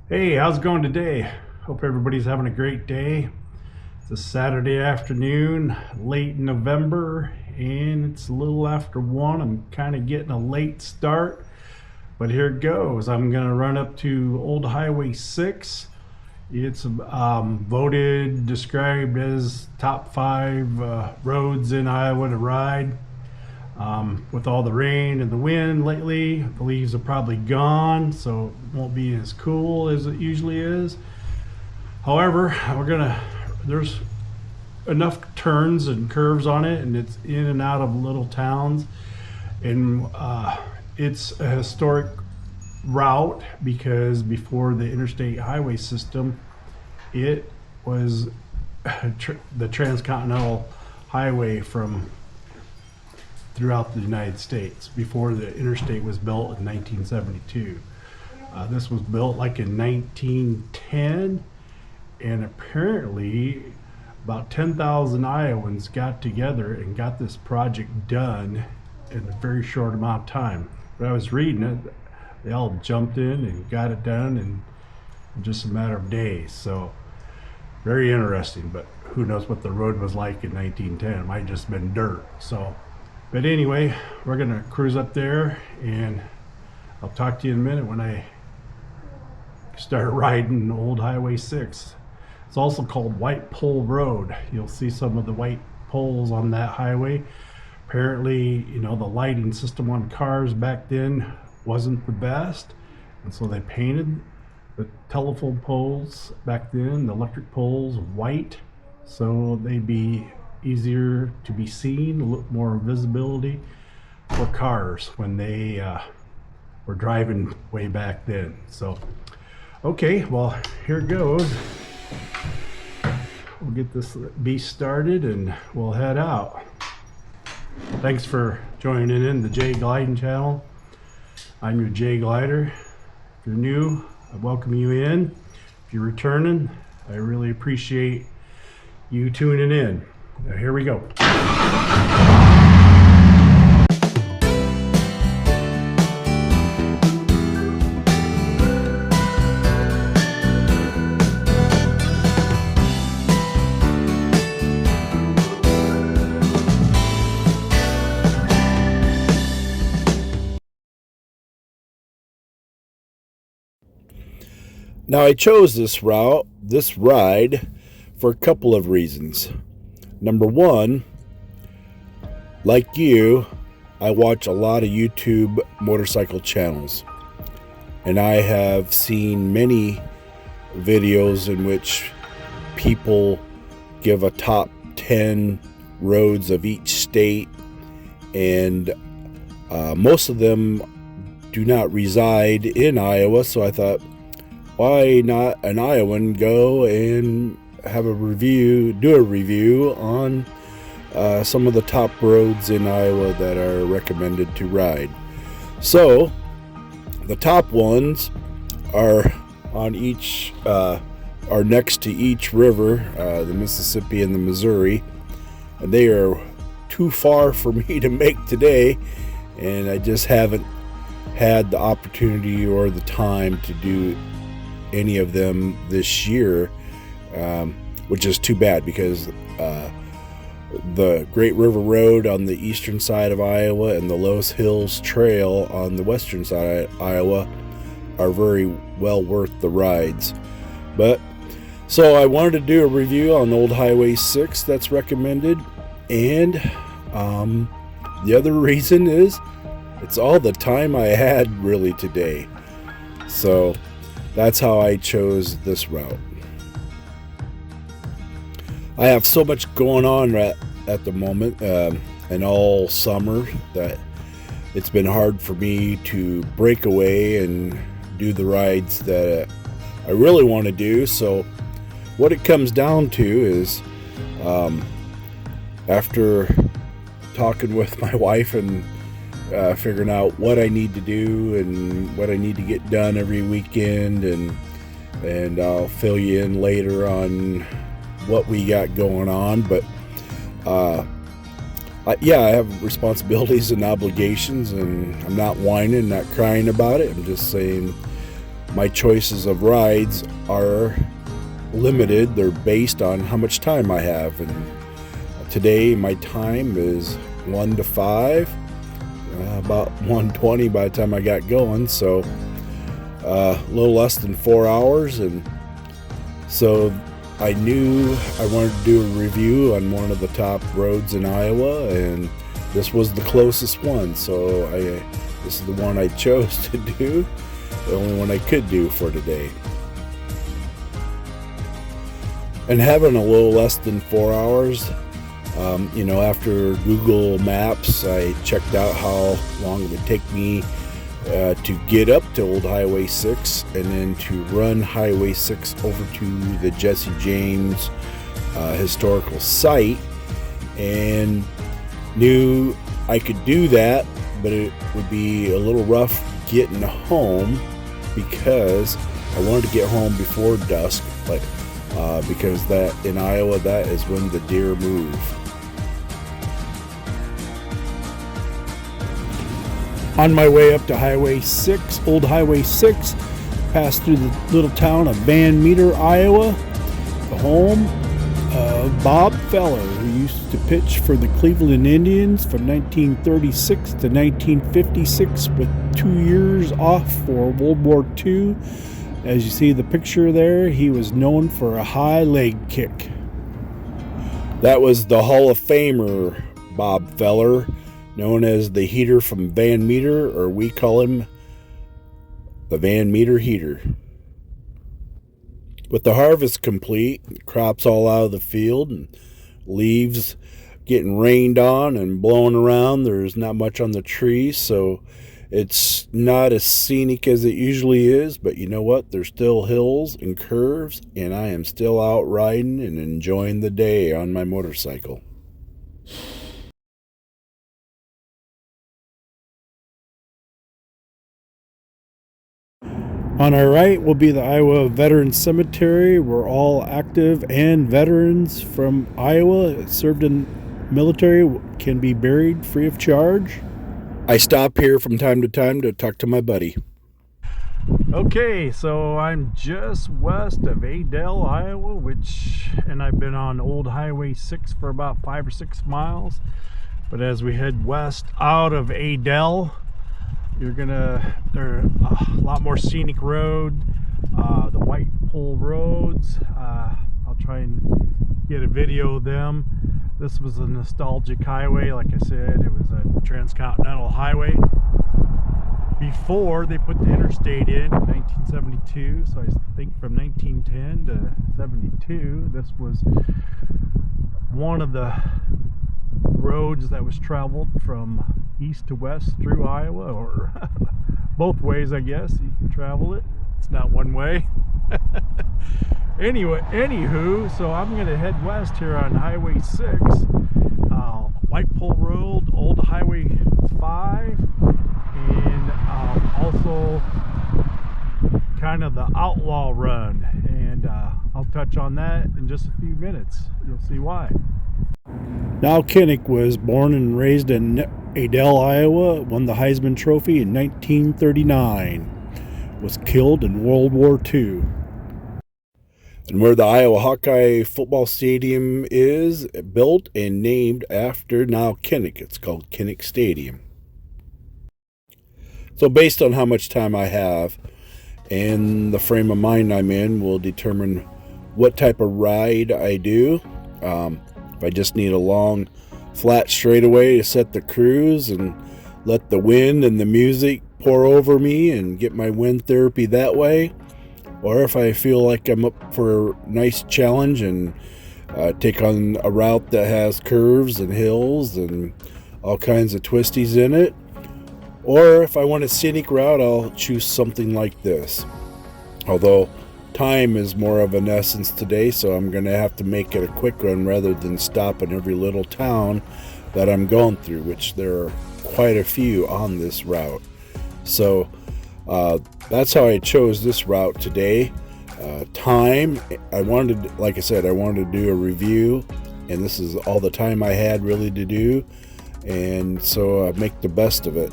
Hey, how's it going today? Hope everybody's having a great day. It's a Saturday afternoon, late November, and it's a little after 1. I'm kind of getting a late start, but here it goes. I'm going to run up to Old Highway 6. It's described as top 5 roads in Iowa to ride. With all the rain and the wind lately, the leaves are probably gone, so it won't be as cool as it usually is. However, there's enough turns and curves on it, and it's in and out of little towns, and it's a historic route because before the interstate highway system, it was the transcontinental highway from throughout the United States before the interstate was built in 1972. This was built like in 1910, and apparently about 10,000 Iowans got together and got this project done in a very short amount of time. When I was reading it, they all jumped in and got it done in just a matter of days. So very interesting, but who knows what the road was like in 1910. It might have just been dirt. But anyway, we're gonna cruise up there, and I'll talk to you in a minute when I start riding Old Highway 6. It's also called White Pole Road. You'll see some of the white poles on that highway. Apparently, the lighting system on cars back then wasn't the best, and so they painted the telephone poles back then, the electric poles, white, so they'd be easier to be seen, a little more visibility for cars when they were driving way back then. So, okay, well, here it goes. We'll get this beast started and we'll head out. Thanks for joining in the Jay Gliding channel. I'm your Jay Glider. If you're new, I welcome you in. If you're returning, I really appreciate you tuning in. Now, here we go. Now, I chose this ride, for a couple of reasons. Number one, like you, I watch a lot of YouTube motorcycle channels, and I have seen many videos in which people give a top 10 roads of each state, and most of them do not reside in Iowa, so I thought, why not an Iowan go and do a review on some of the top roads in Iowa that are recommended to ride. So the top ones are are next to each river, the Mississippi and the Missouri, and they are too far for me to make today, and I just haven't had the opportunity or the time to do any of them this year, which is too bad because the Great River Road on the eastern side of Iowa and the Loess Hills Trail on the western side of Iowa are very well worth the rides. So I wanted to do a review on Old Highway 6 that's recommended, and the other reason is it's all the time I had really today. So that's how I chose this route. I have so much going on at the moment and all summer that it's been hard for me to break away and do the rides that I really want to do. So what it comes down to is after talking with my wife and figuring out what I need to do and what I need to get done every weekend, and I'll fill you in later on what we got going on. But I have responsibilities and obligations, and I'm not whining, not crying about it. I'm just saying my choices of rides are limited. They're based on how much time I have, and today my time is 1 to 5, about 1:20 by the time I got going, so a little less than 4 hours. And so I knew I wanted to do a review on one of the top roads in Iowa, and this was the closest one, so this is the one I chose to do, the only one I could do for today. And having a little less than 4 hours, after Google Maps, I checked out how long it would take me to get up to Old Highway 6 and then to run Highway 6 over to the Jesse James historical site, and knew I could do that, but it would be a little rough getting home because I wanted to get home before dusk, but because that in Iowa, that is when the deer move. On my way up to Highway 6, Old Highway 6, passed through the little town of Van Meter, Iowa, the home of Bob Feller, who used to pitch for the Cleveland Indians from 1936 to 1956 with 2 years off for World War II. As you see the picture there, he was known for a high leg kick. That was the Hall of Famer Bob Feller, known as the Heater from Van Meter, or we call him the Van Meter Heater. With the harvest complete, crops all out of the field, and leaves getting rained on and blowing around, there's not much on the trees, so it's not as scenic as it usually is, but you know what? There's still hills and curves, and I am still out riding and enjoying the day on my motorcycle. On our right will be the Iowa Veterans Cemetery, where all active and veterans from Iowa that served in military can be buried free of charge. I stop here from time to time to talk to my buddy. Okay, so I'm just west of Adel, Iowa, and I've been on Old Highway 6 for about 5 or 6 miles. But as we head west out of Adel, there are a lot more scenic road, the White Pole roads. I'll try and get a video of them. This was a nostalgic highway. Like I said, it was a transcontinental highway before they put the interstate in 1972. So I think from 1910 to 72, this was one of the roads that was traveled from east to west through Iowa, or both ways, I guess. You can travel it. It's not one way. Anywho, so I'm going to head west here on Highway 6, White Pole Road, Old Highway 5, and also kind of the Outlaw Run, and I'll touch on that in just a few minutes. You'll see why. Nile Kinnick was born and raised in Adel, Iowa, won the Heisman Trophy in 1939, was killed in World War II. And where the Iowa Hawkeye football stadium is, built and named after Nile Kinnick. It's called Kinnick Stadium. So based on how much time I have and the frame of mind I'm in will determine what type of ride I do. If I just need a long, flat straightaway to set the cruise and let the wind and the music pour over me and get my wind therapy that way, or if I feel like I'm up for a nice challenge and take on a route that has curves and hills and all kinds of twisties in it, or if I want a scenic route, I'll choose something like this. Although time is more of an essence today, so I'm going to have to make it a quick run rather than stop in every little town that I'm going through, which there are quite a few on this route. So that's how I chose this route today. Time, like I said, I wanted to do a review, and this is all the time I had really to do, and so I make the best of it.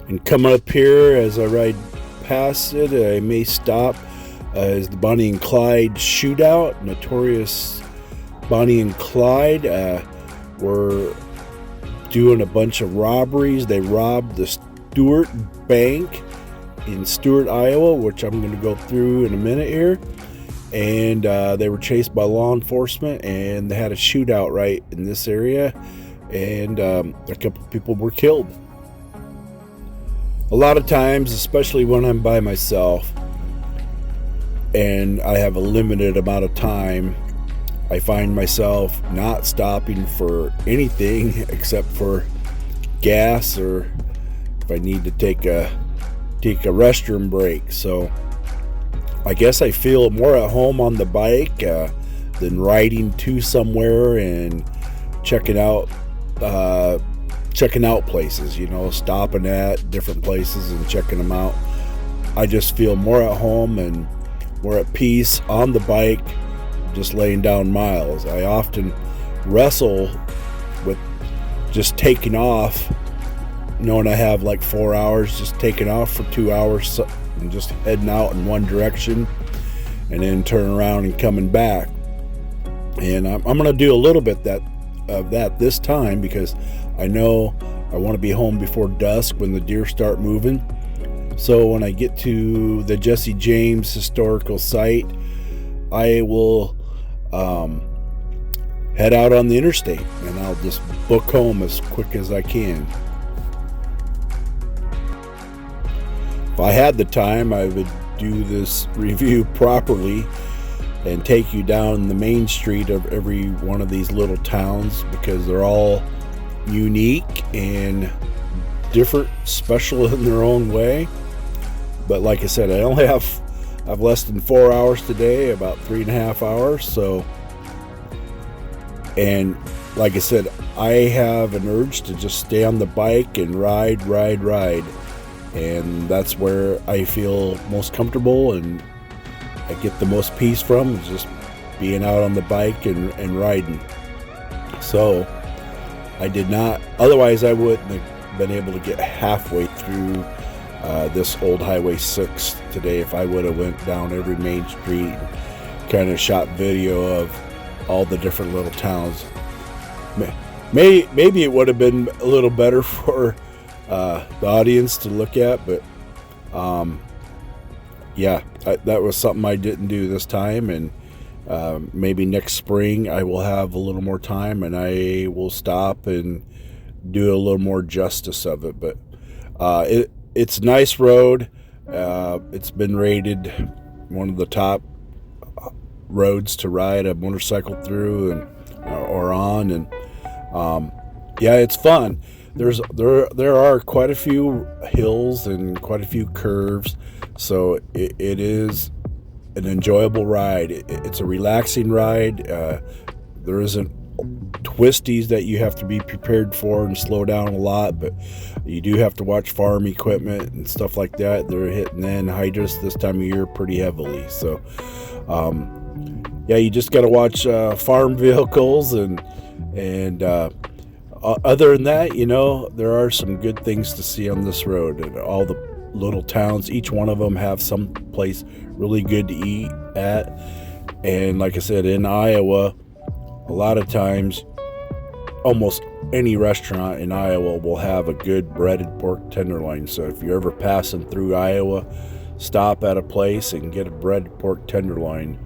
And coming up here as I ride past it, I may stop is the Bonnie and Clyde shootout. Notorious Bonnie and Clyde were doing a bunch of robberies. They robbed the Stewart Bank in Stewart, Iowa, which I'm going to go through in a minute here. And they were chased by law enforcement, and they had a shootout right in this area, and a couple of people were killed. A lot of times, especially when I'm by myself and I have a limited amount of time, I find myself not stopping for anything except for gas, or if I need to take a restroom break. So I guess I feel more at home on the bike than riding to somewhere and checking out places, stopping at different places and checking them out. I just feel more at home and more at peace on the bike, just laying down miles. I often wrestle with just taking off, knowing I have like 4 hours, just taking off for 2 hours and just heading out in one direction and then turn around and coming back. And I'm going to do a little bit of that this time, because I know I want to be home before dusk when the deer start moving. So when I get to the Jesse James historical site, I will head out on the interstate, and I'll just book home as quick as I can. If I had the time, I would do this review properly and take you down the main street of every one of these little towns, because they're all unique and different, special in their own way. But like I said, I've less than 4 hours today, about 3.5 hours. So, and like I said, I have an urge to just stay on the bike and ride. And that's where I feel most comfortable and I get the most peace from, is just being out on the bike and riding. So I did not, otherwise I wouldn't have been able to get halfway through this old Highway 6 today if I would have went down every main street and kind of shot video of all the different little towns. Maybe it would have been a little better for the audience to look at, but that was something I didn't do this time, and maybe next spring I will have a little more time and I will stop and do a little more justice of it. But it's a nice road. It's been rated one of the top roads to ride a motorcycle through or on, and it's fun. There are quite a few hills and quite a few curves, so it is an enjoyable ride. It's a relaxing ride. There isn't twisties that you have to be prepared for and slow down a lot, but you do have to watch farm equipment and stuff like that. They're hitting anhydrous this time of year pretty heavily, so you just got to watch farm vehicles and other than that, there are some good things to see on this road. And all the little towns, each one of them have some place really good to eat at. And like I said, in Iowa, a lot of times, almost any restaurant in Iowa will have a good breaded pork tenderloin. So if you're ever passing through Iowa, stop at a place and get a breaded pork tenderloin.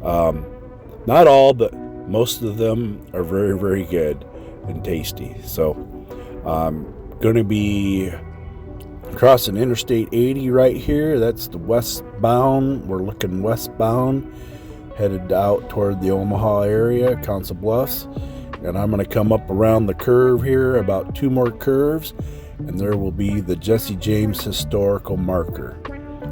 Not all, but most of them are very, very good and tasty. So I'm going to be crossing Interstate 80 right here. That's the westbound. We're looking westbound, headed out toward the Omaha area, Council Bluffs. And I'm going to come up around the curve here, about 2 more curves, and there will be the Jesse James historical marker,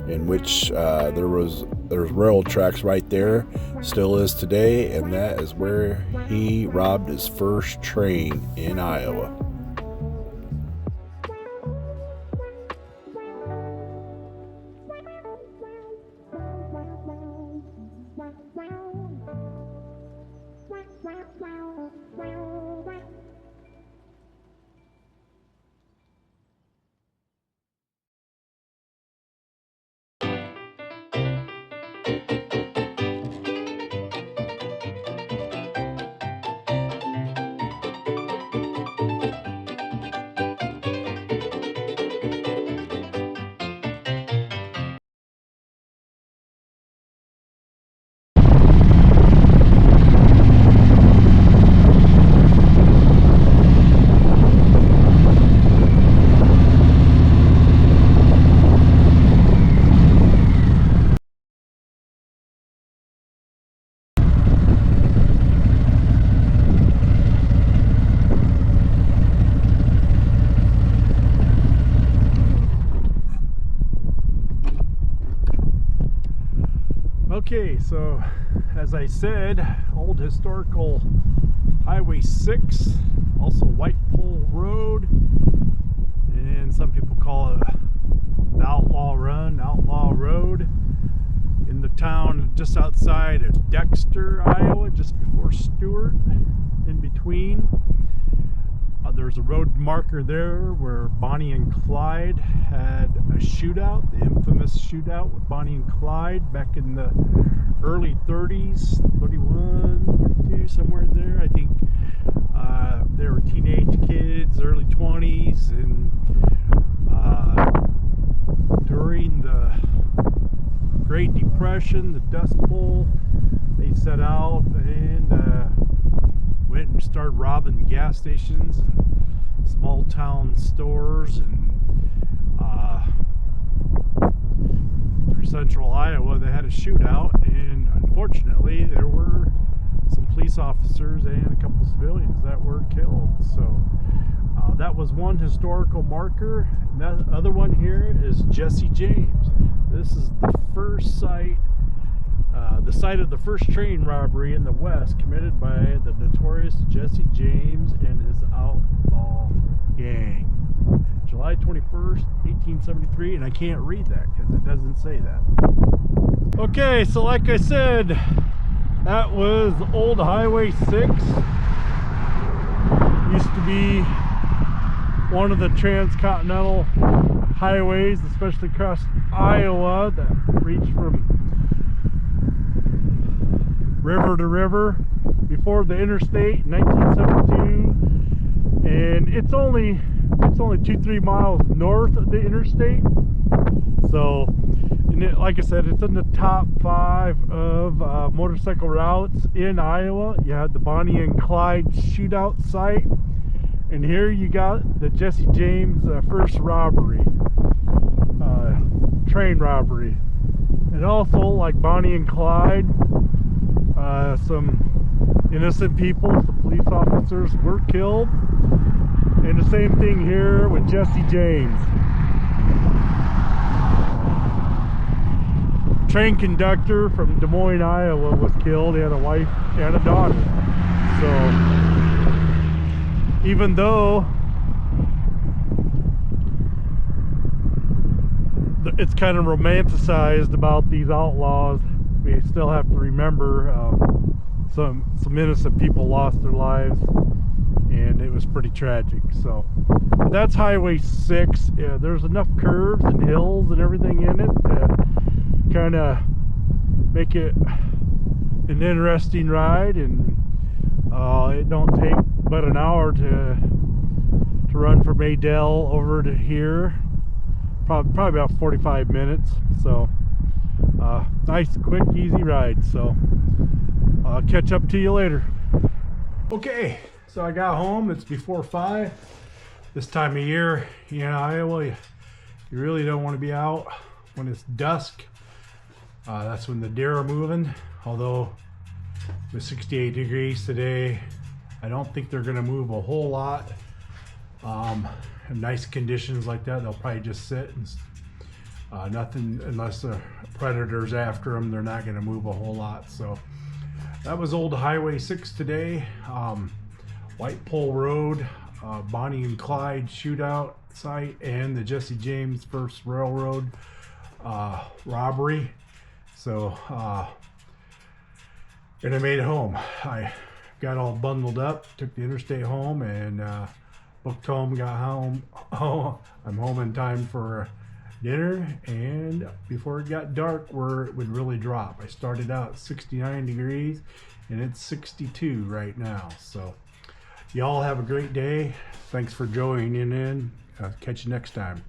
in which there's railroad tracks right there, still is today, and that is where he robbed his first train in Iowa. Okay, so as I said, old historical Highway 6, also White Pole Road, and some people call it the Outlaw Run, Outlaw Road, in the town just outside of Dexter, Iowa, just before Stewart, in between. There's a road marker there where Bonnie and Clyde had a shootout, the infamous shootout with Bonnie and Clyde back in the early 30s, 31, 32, somewhere there. I think they were teenage kids, early 20s, and during the Great Depression, the Dust Bowl, they set out and went and started robbing gas stations and small town stores, and through central Iowa they had a shootout, and unfortunately there were some police officers and a couple civilians that were killed. So that was one historical marker. And that other one here is Jesse James. This is the first site, the site of the first train robbery in the West committed by the notorious Jesse James and his outlaw gang. July 21st, 1873, and I can't read that because it doesn't say that. Okay, so like I said, that was old Highway 6. Used to be one of the transcontinental highways, especially across Iowa, that reached from river to river before the interstate in 1972, and it's only 2-3 miles north of the interstate. So, and like I said, it's in the top 5 of motorcycle routes in Iowa. You had the Bonnie and Clyde shootout site, and here you got the Jesse James first robbery, train robbery. And also, like Bonnie and Clyde, some innocent people, some police officers were killed. And the same thing here with Jesse James. Train conductor from Des Moines, Iowa was killed. He had a wife and a daughter. So even though it's kind of romanticized about these outlaws, we still have to remember some innocent people lost their lives, and it was pretty tragic. So that's Highway 6. Yeah, there's enough curves and hills and everything in it to kind of make it an interesting ride, and it don't take but an hour to run from Adel over to here. Probably about 45 minutes. So nice, quick, easy ride. So I'll catch up to you later. Okay, so I got home. It's before 5. This time of year in Iowa, you really don't want to be out when it's dusk. That's when the deer are moving. Although with 68 degrees today, I don't think they're going to move a whole lot. In nice conditions like that, they'll probably just sit and nothing, unless the predator's after them, they're not going to move a whole lot. So that was old Highway 6 today. White Pole Road, Bonnie and Clyde shootout site, and the Jesse James first railroad robbery. So and I made it home. I got all bundled up, took the interstate home, and booked home, got home. Oh, I'm home in time for dinner, and before it got dark where it would really drop. I started out at 69 degrees, and it's 62 right now. So y'all have a great day. Thanks for joining in. Catch you next time.